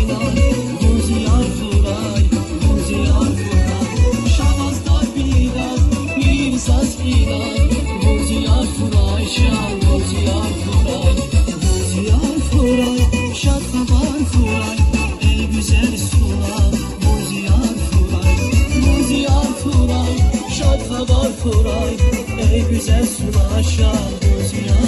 inan, Buziyar Furay, Buziyar Furay. Şahazda biraz bir saz inan, Buziyar Furay, şah Buziyar Furay. Buziyar Furay, şadkabar Furay, ey güzel sula, Buziyar Furay. Buziyar Furay, şadkabar Furay, ey güzel sula, şah Buziyar